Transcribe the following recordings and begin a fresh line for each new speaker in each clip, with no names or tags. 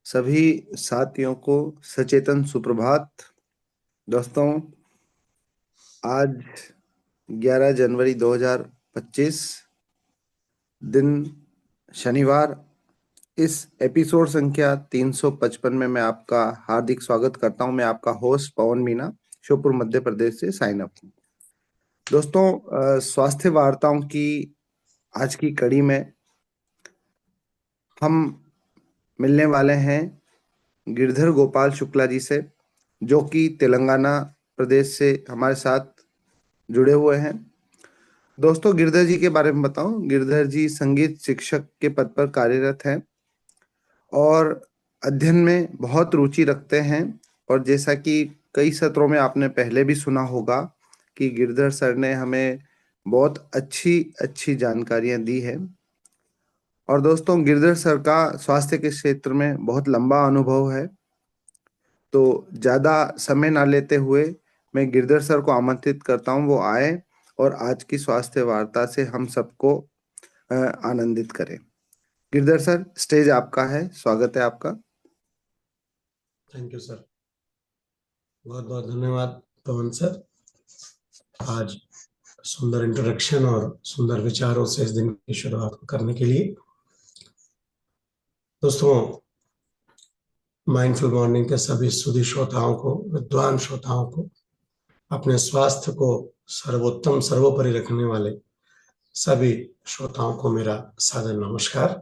सभी साथियों को सचेतन सुप्रभात। दोस्तों, आज 11 जनवरी 2025 दिन शनिवार। इस एपिसोड संख्या 355 में मैं आपका हार्दिक स्वागत करता हूं। मैं आपका होस्ट पवन मीना, श्योपुर मध्य प्रदेश से साइन अप हूं। दोस्तों, स्वास्थ्य वार्ताओं की आज की कड़ी में हम मिलने वाले हैं गिरधर गोपाल शुक्ला जी से, जो कि तेलंगाना प्रदेश से हमारे साथ जुड़े हुए हैं। दोस्तों, गिरधर जी के बारे में बताऊं, गिरधर जी संगीत शिक्षक के पद पर कार्यरत हैं और अध्ययन में बहुत रुचि रखते हैं। और जैसा कि कई सत्रों में आपने पहले भी सुना होगा कि गिरधर सर ने हमें बहुत अच्छी अच्छी जानकारियां दी है। और दोस्तों, गिरधर सर का स्वास्थ्य के क्षेत्र में बहुत लंबा अनुभव है। तो ज़्यादा समय ना लेते हुए मैं गिरधर सर को आमंत्रित करता हूं, वो आए और आज की स्वास्थ्य वार्ता से हम सबको आनंदित करें। गिरधर सर, स्टेज आपका है, स्वागत है आपका।
Thank you sir. बहुत बहुत धन्यवाद पवन सर। आज सुंदर इंट्रोडक्शन और सुंदर विचारों से इस दिन की शुरुआत करने के लिए। दोस्तों, माइंडफुल मॉर्निंग के सभी सुधी श्रोताओं को, विद्वान श्रोताओं को, अपने स्वास्थ्य को सर्वोत्तम सर्वोपरि रखने वाले सभी श्रोताओं को मेरा सादर नमस्कार।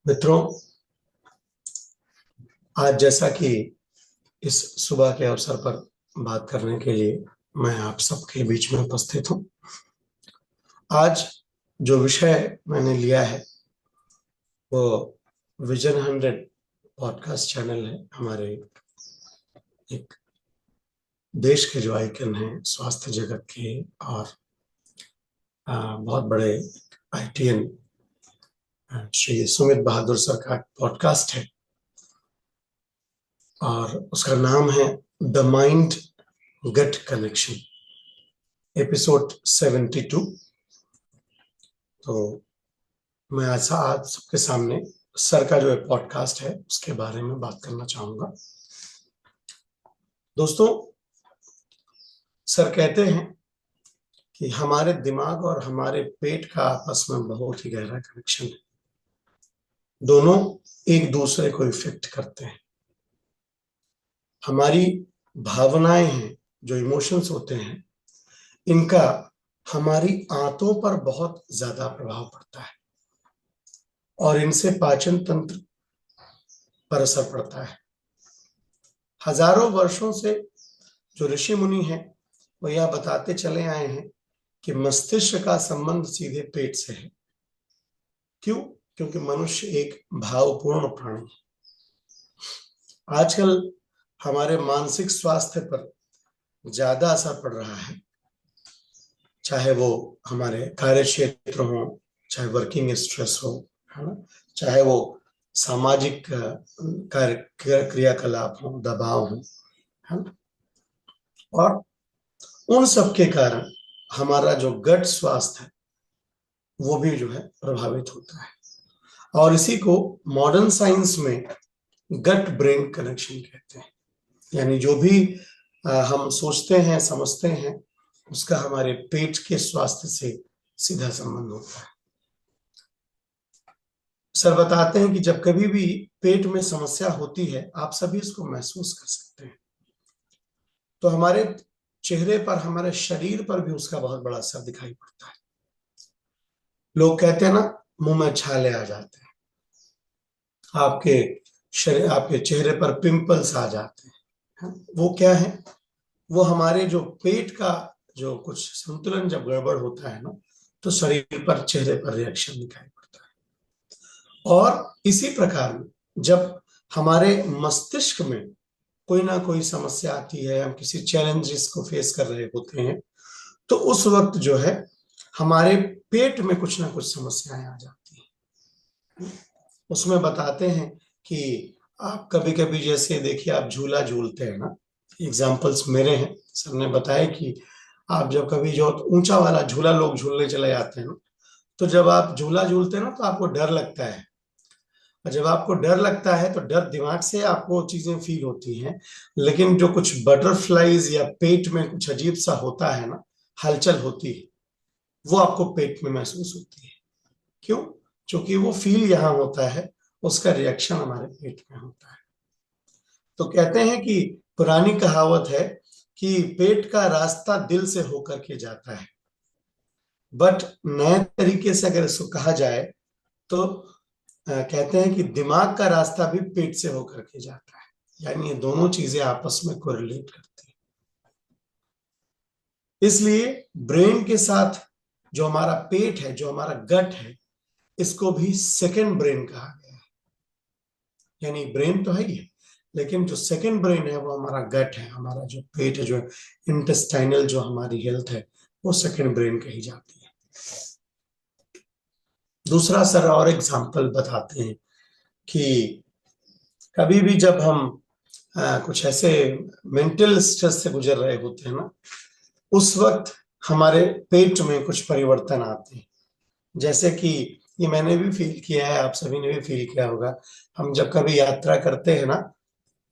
मित्रों, आज जैसा कि इस सुबह के अवसर पर बात करने के लिए मैं आप सबके बीच में उपस्थित हूं। आज जो विषय मैंने लिया है वो विजन 100 पॉडकास्ट चैनल है। हमारे एक देश के जो आइकन हैं स्वास्थ्य जगत के और बहुत बड़े आईटीएन श्री सुमित बहादुर सर का पॉडकास्ट है और उसका नाम है the mind gut connection, episode 72। तो मैं आज सबके सामने सर का जो पॉडकास्ट है उसके बारे में बात करना चाहूंगा। दोस्तों, सर कहते हैं कि हमारे दिमाग और हमारे पेट का आपस में बहुत ही गहरा कनेक्शन है। दोनों एक दूसरे को इफेक्ट करते हैं। हमारी भावनाएं हैं, जो इमोशंस होते हैं, इनका हमारी आंतों पर बहुत ज्यादा प्रभाव पड़ता है और इनसे पाचन तंत्र पर असर पड़ता है। हजारों वर्षों से जो ऋषि मुनि हैं वो यह बताते चले आए हैं कि मस्तिष्क का संबंध सीधे पेट से है। क्यों? क्योंकि मनुष्य एक भावपूर्ण प्राणी है। आजकल हमारे मानसिक स्वास्थ्य पर ज्यादा असर पड़ रहा है, चाहे वो हमारे कार्य क्षेत्र हो, चाहे वर्किंग स्ट्रेस हो, है ना, चाहे वो सामाजिक क्रियाकलाप हो, दबाव हो, है ना। और उन सब के कारण हमारा जो गट स्वास्थ्य है वो भी जो है प्रभावित होता है। और इसी को मॉडर्न साइंस में गट ब्रेन कनेक्शन कहते हैं। यानी जो भी हम सोचते हैं, समझते हैं, उसका हमारे पेट के स्वास्थ्य से सीधा संबंध होता है। सर बताते हैं कि जब कभी भी पेट में समस्या होती है, आप सभी इसको महसूस कर सकते हैं, तो हमारे चेहरे पर, हमारे शरीर पर भी उसका बहुत बड़ा असर दिखाई पड़ता है। लोग कहते हैं ना, मुंह में छाले आ जाते हैं, आपके शरीर, आपके चेहरे पर पिंपल्स आ जाते हैं। वो क्या है? वो हमारे जो पेट का जो कुछ संतुलन जब गड़बड़ होता है ना, तो शरीर पर, चेहरे पर रिएक्शन दिखाई पड़ता है। और इसी प्रकार जब हमारे मस्तिष्क में कोई ना कोई समस्या आती है, हम किसी चैलेंजेस को फेस कर रहे होते हैं, तो उस वक्त जो है हमारे पेट में कुछ ना कुछ समस्याएं आ जाती हैं। उसमें बताते हैं कि आप कभी कभी, जैसे देखिए, आप झूला झूलते हैं ना, एग्जाम्पल्स मेरे हैं, सर ने बताया कि आप जब कभी जो ऊंचा वाला झूला लोग झूलने चले जाते हैं ना, तो जब आप झूला झूलते हैं ना तो आपको डर लगता है। और जब आपको डर लगता है तो डर दिमाग से आपको चीजें फील होती हैं, लेकिन जो कुछ बटरफ्लाईज या पेट में कुछ अजीब सा होता है ना, हलचल होती है, वो आपको पेट में महसूस होती है। क्यों? क्योंकि वो फील यहाँ होता है, उसका रिएक्शन हमारे पेट में होता है। तो कहते हैं कि पुरानी कहावत है कि पेट का रास्ता दिल से होकर के जाता है, बट नए तरीके से अगर इसको कहा जाए तो कहते हैं कि दिमाग का रास्ता भी पेट से होकर के जाता है। यानी ये दोनों चीजें आपस में कोरिलेट करती हैं। इसलिए ब्रेन के साथ जो हमारा पेट है, जो हमारा गट है, इसको भी सेकंड ब्रेन कहा गया है। यानी ब्रेन तो है ही है, लेकिन जो सेकंड ब्रेन है वो हमारा गट है, हमारा जो पेट है, जो इंटेस्टाइनल जो हमारी हेल्थ है, वो सेकंड ब्रेन कही जाती है। दूसरा सर और एग्जांपल बताते हैं कि कभी भी जब हम कुछ ऐसे मेंटल स्ट्रेस से गुजर रहे होते हैं ना, उस वक्त हमारे पेट में कुछ परिवर्तन आते हैं। जैसे कि ये मैंने भी फील किया है, आप सभी ने भी फील किया होगा। हम जब कभी यात्रा करते हैं ना,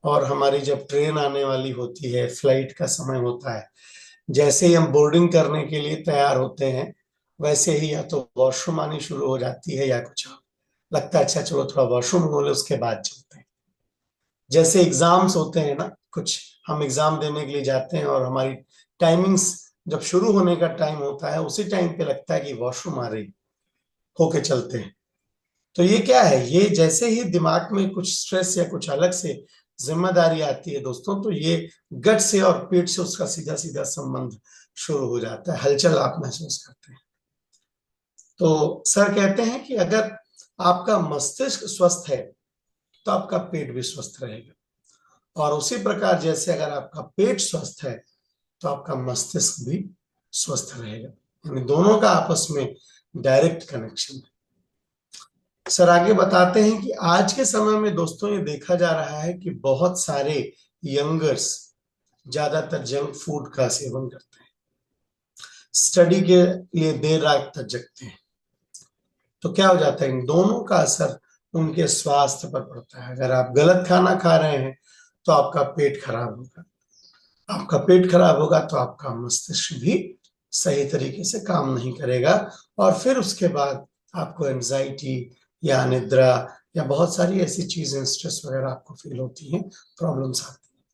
और हमारी जब ट्रेन आने वाली होती है, फ्लाइट का समय होता है, जैसे ही हम बोर्डिंग करने के लिए तैयार होते हैं, वैसे ही या तो वॉशरूम आनी शुरू हो जाती है या कुछ और। लगता है अच्छा चलो थोड़ा वॉशरूम हो ले, उसके बाद चलते हैं। जैसे एग्जाम्स होते हैं ना, कुछ हम एग्जाम देने के लिए जाते हैं और हमारी टाइमिंग्स जब शुरू होने का टाइम होता है, उसी टाइम पे लगता है कि वॉशरूम आ रही, होके चलते हैं। तो ये क्या है? ये जैसे ही दिमाग में कुछ स्ट्रेस या कुछ अलग से जिम्मेदारी आती है दोस्तों, तो ये गट से और पेट से उसका सीधा सीधा संबंध शुरू हो जाता है, हलचल आप महसूस करते हैं। तो सर कहते हैं कि अगर आपका मस्तिष्क स्वस्थ है तो आपका पेट भी स्वस्थ रहेगा, और उसी प्रकार जैसे अगर आपका पेट स्वस्थ है तो आपका मस्तिष्क भी स्वस्थ रहेगा। यानी दोनों का आपस में डायरेक्ट कनेक्शन है। सर आगे बताते हैं कि आज के समय में दोस्तों ये देखा जा रहा है कि बहुत सारे यंगर्स ज्यादातर जंक फूड का सेवन करते हैं, स्टडी के लिए देर रात तक जगते हैं। तो क्या हो जाता है? इन दोनों का असर उनके स्वास्थ्य पर पड़ता है। अगर आप गलत खाना खा रहे हैं तो आपका पेट खराब होगा, आपका पेट खराब होगा तो आपका मस्तिष्क भी सही तरीके से काम नहीं करेगा, और फिर उसके बाद आपको एंजाइटी या निद्रा या बहुत सारी ऐसी चीजें, स्ट्रेस वगैरह आपको फील होती हैं, प्रॉब्लम्स आती हैं।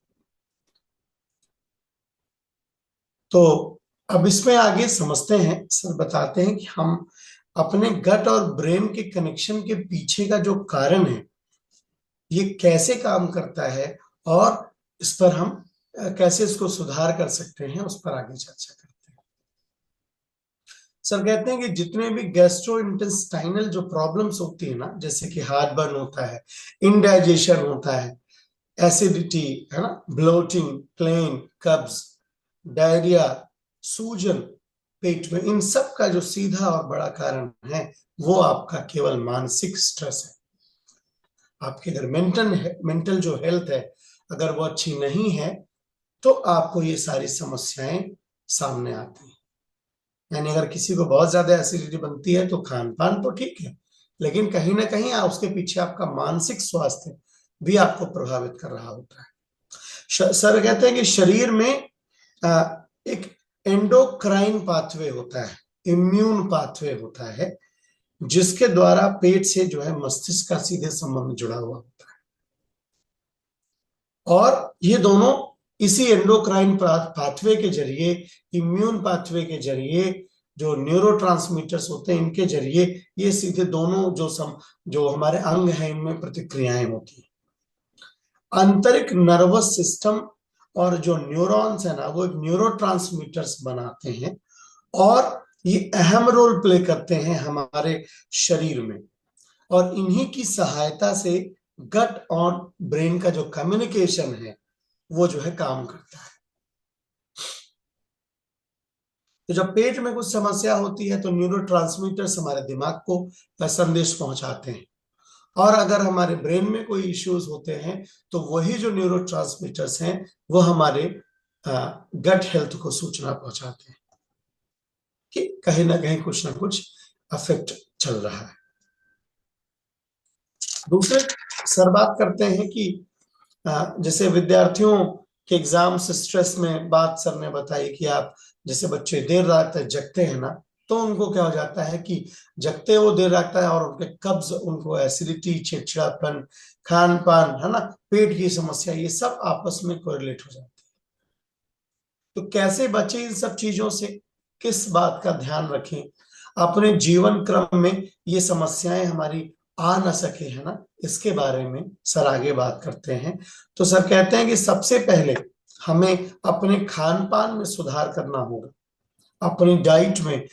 तो अब इसमें आगे समझते हैं, सर बताते हैं कि हम अपने गट और ब्रेन के कनेक्शन के पीछे का जो कारण है, ये कैसे काम करता है, और इस पर हम कैसे इसको सुधार कर सकते हैं, उस पर आगे चर्चा करते हैं। सर कहते हैं कि जितने भी गैस्ट्रो इंटेस्टाइनल जो प्रॉब्लम्स होती है ना, जैसे कि हार्ट बर्न होता है, इंडाइजेशन होता है, एसिडिटी है ना, ब्लोटिंग, प्लेन, कब्ज, डायरिया, सूजन पेट में, इन सब का जो सीधा और बड़ा कारण है वो आपका केवल मानसिक स्ट्रेस है। आपकी अगर मेंटल जो हेल्थ है अगर वो अच्छी नहीं है तो आपको ये सारी समस्याएं सामने आती हैं। यानी अगर किसी को बहुत ज्यादा एसिडिटी बनती है तो खान पान तो ठीक है, लेकिन कहीं ना कहीं उसके पीछे आपका मानसिक स्वास्थ्य भी आपको प्रभावित कर रहा होता है। सर कहते हैं कि शरीर में एक एंडोक्राइन पाथवे होता है, इम्यून पाथवे होता है, जिसके द्वारा पेट से जो है मस्तिष्क का सीधे संबंध जुड़ा हुआ होता है। और ये दोनों इसी एंडोक्राइन पाथवे के जरिए, इम्यून पाथवे के जरिए, जो न्यूरोट्रांसमीटर्स होते हैं इनके जरिए, ये सीधे दोनों जो हमारे अंग हैं इनमें प्रतिक्रियाएं होती हैं। आंतरिक नर्वस सिस्टम और जो न्यूरॉन्स है ना, वो एक न्यूरोट्रांसमीटर्स बनाते हैं, और ये अहम रोल प्ले करते हैं हमारे शरीर में, और इन्हीं की सहायता से गट और ब्रेन का जो कम्युनिकेशन है वो जो है काम करता है। तो जब पेट में कुछ समस्या होती है तो न्यूरोट्रांसमीटर्स हमारे दिमाग को संदेश पहुंचाते हैं, और अगर हमारे ब्रेन में कोई इश्यूज होते हैं तो वही जो न्यूरोट्रांसमीटर्स हैं वो हमारे गट हेल्थ को सूचना पहुंचाते हैं कि कहीं ना कहीं कुछ ना कुछ अफेक्ट चल रहा है। दूसरे सर बात करते हैं कि जैसे विद्यार्थियों के एग्जाम से स्ट्रेस में बात सर ने बताई कि आप जैसे बच्चे देर रात तक जगते हैं ना, तो उनको क्या हो जाता है कि जगते वो देर रात है और उनके कब्ज, उनको एसिडिटी, चिड़चिड़ापन, खान पान, है ना, पेट की समस्या, ये सब आपस में कोरिलेट हो जाती है। तो कैसे बचे इन सब चीजों से, किस बात का ध्यान रखें अपने जीवन क्रम में, ये समस्याएं हमारी आ ना सके, है ना, इसके बारे में सर आगे बात करते हैं। तो सर कहते हैं कि सबसे पहले हमें अपने खान पान में सुधार करना होगा, अपनी डाइट में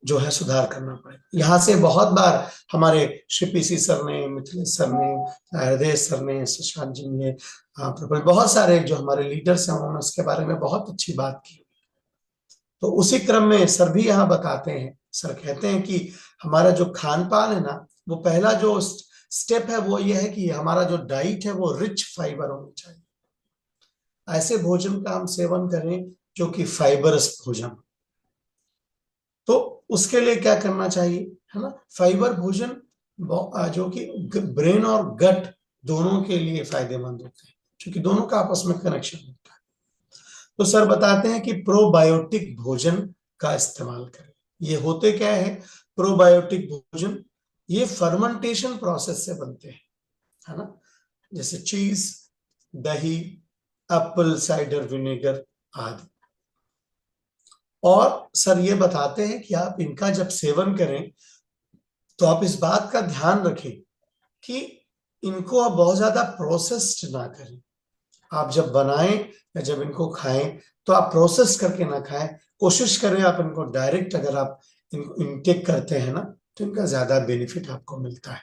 जो है सुधार करना पड़ेगा। यहाँ से बहुत बार हमारे श्री पीसी सर ने, मिथिलेश सर ने, हृदय सर ने, सुशांत जी ने, प्रबल, बहुत सारे जो हमारे लीडर्स हैं उन्होंने उसके बारे में बहुत अच्छी बात की। तो उसी क्रम में सर भी यहाँ बताते हैं, सर कहते हैं कि हमारा जो खान पान है ना, वो पहला जो स्टेप है वो ये है कि हमारा जो डाइट है वो रिच फाइबर होनी चाहिए। ऐसे भोजन का हम सेवन करें जो कि फाइबरस भोजन। तो उसके लिए क्या करना चाहिए, है ना, फाइबर भोजन जो कि ब्रेन और गट दोनों के लिए फायदेमंद होते हैं, क्योंकि दोनों का आपस में कनेक्शन होता है। तो सर बताते हैं कि प्रोबायोटिक भोजन का इस्तेमाल करें। ये होते क्या है प्रोबायोटिक भोजन, ये फर्मेंटेशन प्रोसेस से बनते हैं, है ना, जैसे चीज, दही, एप्पल साइडर विनेगर आदि। और सर ये बताते हैं कि आप इनका जब सेवन करें तो आप इस बात का ध्यान रखें कि इनको आप बहुत ज्यादा प्रोसेस्ड ना करें। आप जब बनाएं या जब इनको खाएं तो आप प्रोसेस करके ना खाएं, कोशिश करें आप इनको डायरेक्ट, अगर आप इनको इनटेक करते हैं ना, तो इनका ज्यादा बेनिफिट आपको मिलता है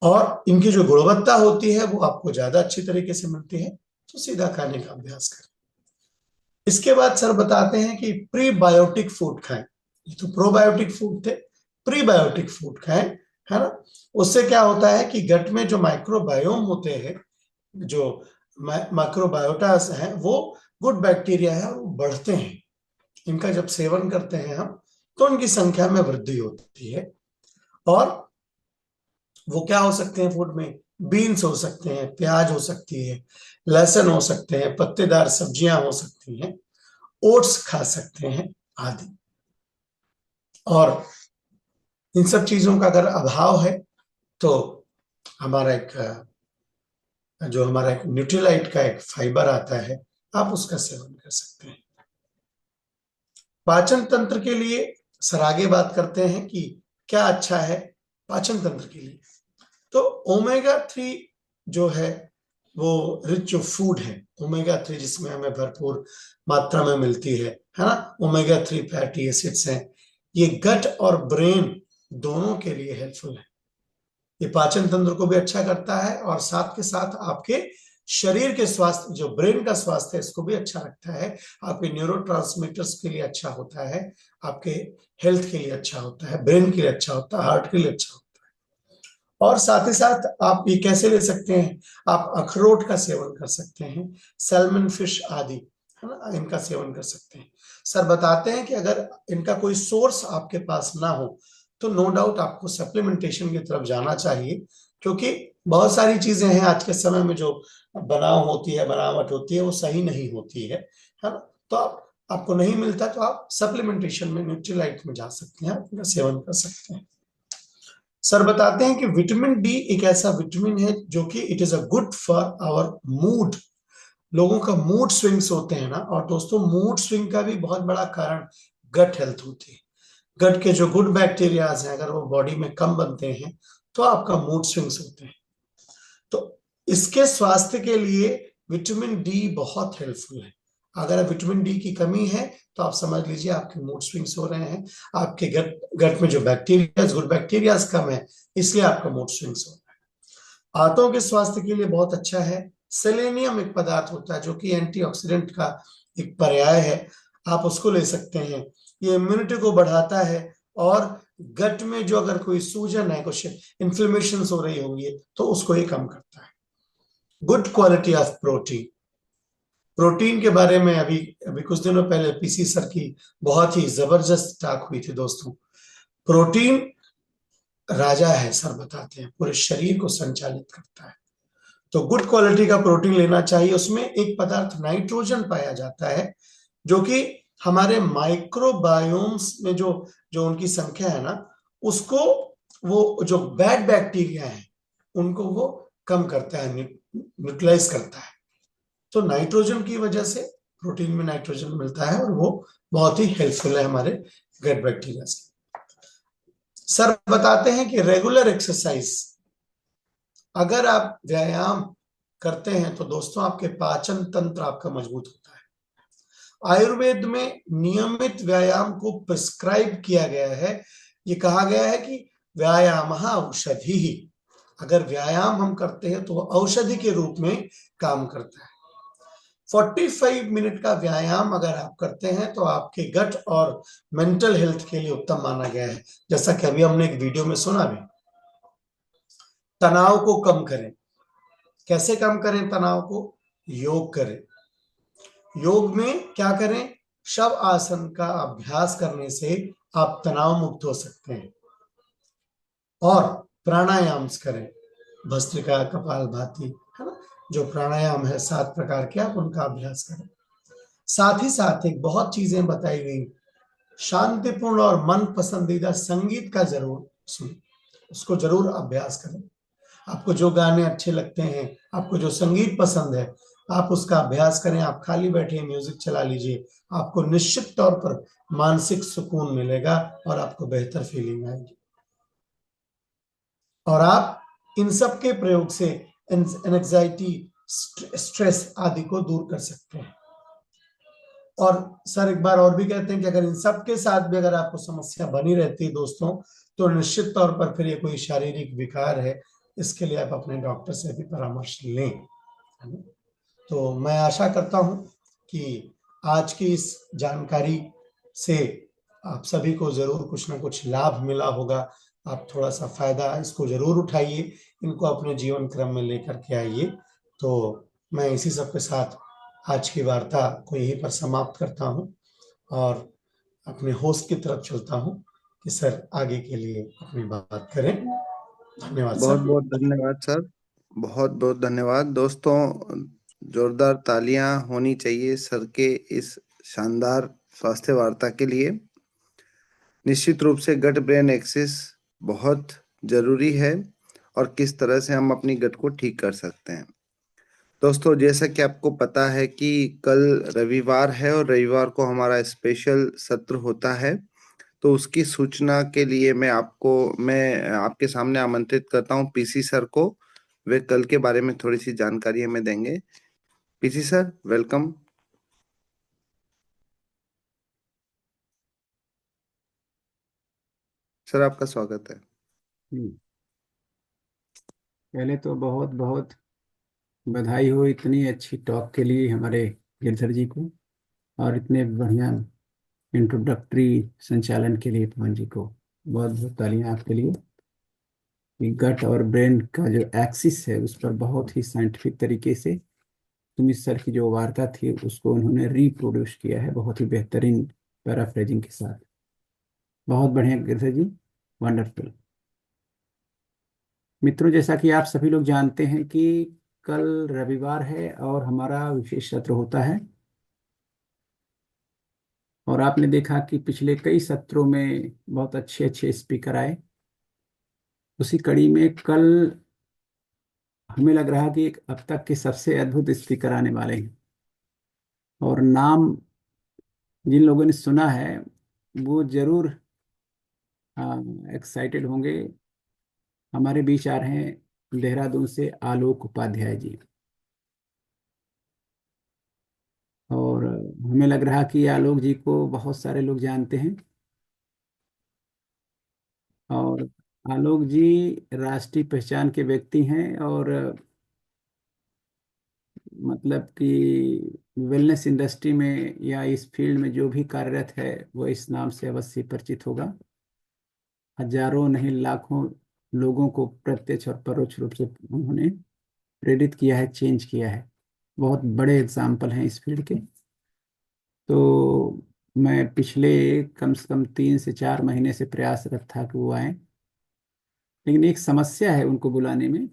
और इनकी जो गुणवत्ता होती है वो आपको ज्यादा अच्छी तरीके से मिलती है। तो सीधा खाने का अभ्यास करें। इसके बाद सर बताते हैं कि प्रीबायोटिक फूड खाएं। ये तो प्रोबायोटिक फूड थे, प्रीबायोटिक फूड खाएं, है ना। उससे क्या होता है कि गट में जो माइक्रोबायोम होते हैं, जो माइक्रोबायोटास है, वो गुड बैक्टीरिया है, वो बढ़ते हैं। इनका जब सेवन करते हैं हम तो उनकी संख्या में वृद्धि होती है। और वो क्या हो सकते हैं फूड में, बीन्स हो सकते हैं, प्याज हो सकती है, लहसुन हो सकते हैं, पत्तेदार सब्जियां हो सकती हैं, ओट्स खा सकते हैं आदि। और इन सब चीजों का अगर अभाव है तो हमारा एक जो हमारा एक न्यूट्रीलाइट का एक फाइबर आता है, आप उसका सेवन कर सकते हैं। पाचन तंत्र के लिए सर आगे बात करते हैं कि क्या अच्छा है पाचन तंत्र के लिए। तो ओमेगा 3 जो है वो रिच जो फूड है, ओमेगा 3 जिसमें हमें भरपूर मात्रा में मिलती है ना, ओमेगा 3 फैटी एसिड्स हैं, ये गट और ब्रेन दोनों के लिए हेल्पफुल है। ये पाचन तंत्र को भी अच्छा करता है और साथ के साथ आपके शरीर के स्वास्थ्य, जो ब्रेन का स्वास्थ्य है, इसको भी अच्छा रखता है। आपके न्यूरोट्रांसमीटर्स के लिए अच्छा होता है, आपके हेल्थ के लिए अच्छा होता है, ब्रेन के लिए अच्छा होता है, हार्ट के लिए अच्छा होता है। और साथ ही साथ आप ये कैसे ले सकते हैं, आप अखरोट का सेवन कर सकते हैं, सैल्मन फिश आदि, है ना, इनका सेवन कर सकते हैं। सर बताते हैं कि अगर इनका कोई सोर्स आपके पास ना हो तो नो डाउट आपको सप्लीमेंटेशन की तरफ जाना चाहिए, क्योंकि बहुत सारी चीजें हैं आज के समय में जो बनावट होती है वो सही नहीं होती है ना। तो आपको नहीं मिलता तो आप सप्लीमेंटेशन में, न्यूट्रीलाइट में जा सकते हैं, आप इनका सेवन कर सकते हैं। सर बताते हैं कि विटामिन डी एक ऐसा विटामिन है जो कि it is a good for our mood. लोगों का मूड स्विंग्स होते हैं ना, और दोस्तों मूड स्विंग का भी बहुत बड़ा कारण गट हेल्थ होती है। गट के जो गुड बैक्टीरियाज हैं अगर वो बॉडी में कम बनते हैं तो आपका मूड स्विंग्स होते हैं। तो इसके स्वास्थ्य के लिए विटामिन डी बहुत हेल्पफुल है। अगर विटामिन डी की कमी है तो आप समझ लीजिए आपके मूड स्विंग्स हो रहे हैं, आपके गट में जो बैक्टीरिया, गुड बैक्टीरिया कम है, इसलिए आपका मूड स्विंग्स हो रहा है। आंतों के स्वास्थ्य के लिए बहुत अच्छा है। सेलेनियम एक पदार्थ होता है जो कि एंटीऑक्सीडेंट का एक पर्याय है, आप उसको ले सकते हैं। ये इम्यूनिटी को बढ़ाता है और गट में जो अगर कोई सूजन है, कुछ इन्फ्लेमेशन हो रही होंगी, तो उसको ये कम करता है। Good quality of protein, protein के बारे में अभी अभी कुछ दिनों पहले पीसी सर की बहुत ही जबरदस्त टॉक हुई थी दोस्तों। प्रोटीन राजा है, सर बताते हैं, पूरे शरीर को संचालित करता है। तो गुड क्वालिटी का प्रोटीन लेना चाहिए। उसमें एक पदार्थ नाइट्रोजन पाया जाता है, जो कि हमारे माइक्रोबायोम्स में जो जो उनकी संख्या है ना, उसको, वो जो बैड बैक्टीरिया है उनको वो कम करता है, न्यूट्रलाइज करता है। तो नाइट्रोजन की वजह से प्रोटीन में नाइट्रोजन मिलता है और वो बहुत ही हेल्पफुल है हमारे गट बैक्टीरिया से। सर बताते हैं कि रेगुलर एक्सरसाइज, अगर आप व्यायाम करते हैं तो दोस्तों आपके पाचन तंत्र आपका मजबूत होता है। आयुर्वेद में नियमित व्यायाम को प्रिस्क्राइब किया गया है। ये कहा गया है कि व्यायाम औषधि ही, अगर व्यायाम हम करते हैं तो औषधि के रूप में काम करता है। 45 मिनट का व्यायाम अगर आप करते हैं तो आपके गट और मेंटल हेल्थ के लिए उत्तम माना गया है। जैसा कि अभी हमने एक वीडियो में सुना भी, तनाव को कम करें। कैसे कम करें तनाव को? योग करें। योग में क्या करें? शव आसन का अभ्यास करने से आप तनाव मुक्त हो सकते हैं। और प्राणायाम करें, भस्त्रिका, कपालभाति, है ना, जो प्राणायाम है 7 प्रकार के, आप उनका अभ्यास करें। साथ ही साथ एक बहुत चीजें बताई गई, शांतिपूर्ण और मन पसंदीदा संगीत का जरूर सुने, उसको जरूर अभ्यास करें। आपको जो गाने अच्छे लगते हैं, आपको जो संगीत पसंद है, आप उसका अभ्यास करें। आप खाली बैठे म्यूजिक चला लीजिए, आपको निश्चित तौर पर मानसिक सुकून मिलेगा और आपको बेहतर फीलिंग आएगी। और आप इन सब के प्रयोग से एंजाइटी, स्ट्रेस आदि को दूर कर सकते हैं। और सर एक बार और भी कहते हैं कि अगर इन सब के साथ भी अगर आपको समस्या बनी रहती है दोस्तों, तो निश्चित तौर पर फिर ये कोई शारीरिक विकार है, इसके लिए आप अपने डॉक्टर से भी परामर्श लें, है ना? तो मैं आशा करता हूं कि आज की इस जानकारी से आप सभी को जरूर कुछ ना कुछ लाभ मिला होगा। आप थोड़ा सा फायदा इसको जरूर उठाइए, इनको अपने जीवन क्रम में लेकर के आइए। तो मैं इसी सब के साथ आज की वार्ता को यहीं पर समाप्त करता हूं और अपने होस्ट की तरफ चलता हूं कि सर आगे के लिए अपनी बात करें। धन्यवाद
बहुत
सर।
बहुत धन्यवाद सर। बहुत बहुत धन्यवाद दोस्तों। जोरदार तालियां होनी चाहिए सर के इस शानदार स्वास्थ्य वार्ता के लिए। निश्चित रूप से गट ब्रेन एक्सिस बहुत जरूरी है और किस तरह से हम अपनी गट को ठीक कर सकते हैं। दोस्तों, जैसा कि आपको पता है कि कल रविवार है और रविवार को हमारा स्पेशल सत्र होता है। तो उसकी सूचना के लिए मैं आपके सामने आमंत्रित करता हूं पीसी सर को। वे कल के बारे में थोड़ी सी जानकारी हमें देंगे। PC sir, welcome. सर, आपका स्वागत है।
हम्म, पहले तो बहुत बहुत बधाई हो इतनी अच्छी टॉक के लिए हमारे गिरधर जी को, और इतने बढ़िया इंट्रोडक्टरी संचालन के लिए पवन जी को बहुत बहुत तालियां आपके लिए। कि गट और ब्रेन का जो एक्सिस है उस पर बहुत ही साइंटिफिक तरीके से सुमित सर की जो वार्ता थी उसको उन्होंने रिप्रोड्यूस किया है बहुत ही बेहतरीन पैराफ्रेजिंग के साथ। बहुत बढ़िया गिरधर जी, वंडरफुल। मित्रों, जैसा कि आप सभी लोग जानते हैं कि कल रविवार है और हमारा विशेष सत्र होता है। और आपने देखा कि पिछले कई सत्रों में बहुत अच्छे अच्छे स्पीकर आए। उसी कड़ी में कल हमें लग रहा है कि एक अब तक के सबसे अद्भुत स्पीकर आने वाले हैं। और नाम जिन लोगों ने सुना है वो जरूर एक्साइटेड होंगे। हमारे बीच आ रहे हैं देहरादून से आलोक उपाध्याय जी। और हमें लग रहा कि आलोक जी को बहुत सारे लोग जानते हैं। और आलोक जी राष्ट्रीय पहचान के व्यक्ति हैं, और मतलब कि वेलनेस इंडस्ट्री में या इस फील्ड में जो भी कार्यरत है वो इस नाम से अवश्य परिचित होगा। हजारों नहीं लाखों लोगों को प्रत्यक्ष और परोक्ष रूप से उन्होंने प्रेरित किया है, चेंज किया है। बहुत बड़े एग्जाम्पल हैं इस फील्ड के। तो मैं पिछले कम से कम 3 से 4 महीने से प्रयासरत था कि वो आए। लेकिन एक समस्या है उनको बुलाने में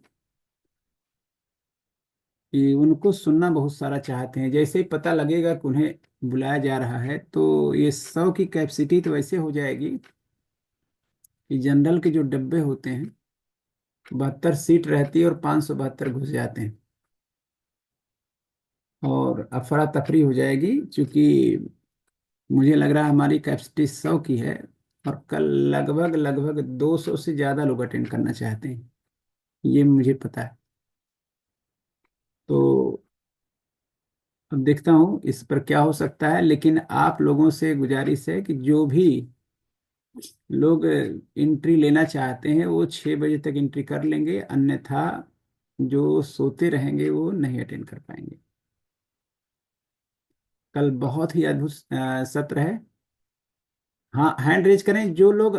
कि उनको सुनना बहुत सारा चाहते हैं। जैसे ही पता लगेगा कि उन्हें बुलाया जा रहा है तो ये 100 की कैपेसिटी तो वैसे हो जाएगी कि जनरल के जो डब्बे होते हैं 72 सीट रहती है और 572 घुस जाते हैं और अफरा तफरी हो जाएगी। क्योंकि मुझे लग रहा है हमारी कैपेसिटी 100 की है और कल लगभग लगभग 200 से ज़्यादा लोग अटेंड करना चाहते हैं, ये मुझे पता है। तो अब देखता हूँ इस पर क्या हो सकता है, लेकिन आप लोगों से गुजारिश है कि जो भी लोग एंट्री लेना चाहते हैं वो 6 बजे तक एंट्री कर लेंगे, अन्यथा जो सोते रहेंगे वो नहीं अटेंड कर पाएंगे। कल बहुत ही अद्भुत सत्र है। हाँ, हैंड रेज करें जो लोग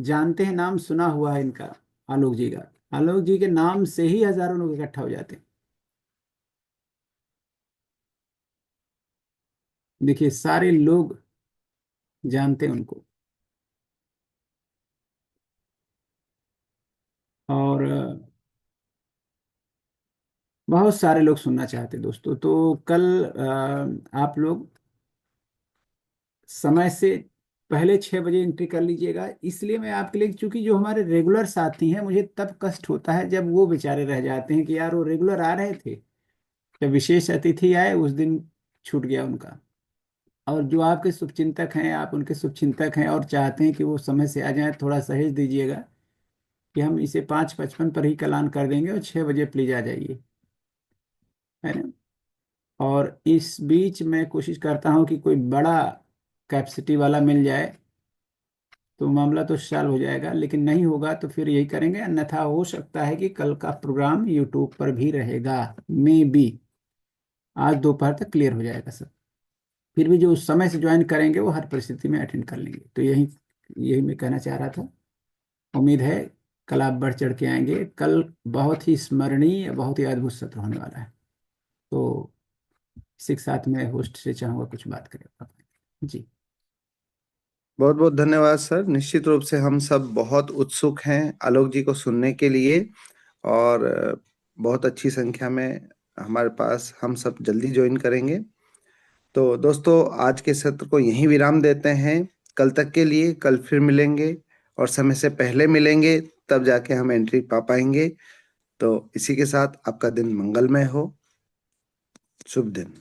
जानते हैं, नाम सुना हुआ है इनका, आलोक जी का। आलोक जी के नाम से ही हजारों लोग इकट्ठा हो जाते हैं। देखिए सारे लोग जानते हैं उनको। और बहुत सारे लोग सुनना चाहते हैं दोस्तों। तो कल आप लोग समय से पहले 6 बजे एंट्री कर लीजिएगा। इसलिए मैं आपके लिए, चूंकि जो हमारे रेगुलर साथी हैं, मुझे तब कष्ट होता है जब वो बेचारे रह जाते हैं कि यार वो रेगुलर आ रहे थे, जब विशेष अतिथि आए उस दिन छूट गया उनका। और जो आपके शुभचिंतक हैं, आप उनके शुभचिंतक हैं और चाहते हैं कि वो समय से आ जाएं, थोड़ा सहेज दीजिएगा कि हम इसे 5:55 पर ही कलान कर देंगे और 6 बजे प्लीज आ जाइए, है ना। और इस बीच मैं कोशिश करता हूँ कि कोई बड़ा कैपेसिटी वाला मिल जाए तो मामला तो सॉल्व हो जाएगा, लेकिन नहीं होगा तो फिर यही करेंगे। अन्यथा हो सकता है कि कल का प्रोग्राम यूट्यूब पर भी रहेगा, मे बी आज दोपहर तक क्लियर हो जाएगा सब। फिर भी जो उस समय से ज्वाइन करेंगे वो हर परिस्थिति में अटेंड कर लेंगे। तो यही यही मैं कहना चाह रहा था। उम्मीद है कल आप बढ़ चढ़ के आएंगे। कल बहुत ही स्मरणीय, बहुत ही अद्भुत सत्र होने वाला है। तो इसी के साथ मैं होस्ट से चाहूँगा कुछ बात करें जी।
बहुत बहुत धन्यवाद सर। निश्चित रूप से हम सब बहुत उत्सुक हैं आलोक जी को सुनने के लिए, और बहुत अच्छी संख्या में हमारे पास, हम सब जल्दी ज्वाइन करेंगे। तो दोस्तों आज के सत्र को यहीं विराम देते हैं। कल तक के लिए, कल फिर मिलेंगे और समय से पहले मिलेंगे, तब जाके हम एंट्री पा पाएंगे। तो इसी के साथ आपका दिन मंगलमय हो। शुभ दिन।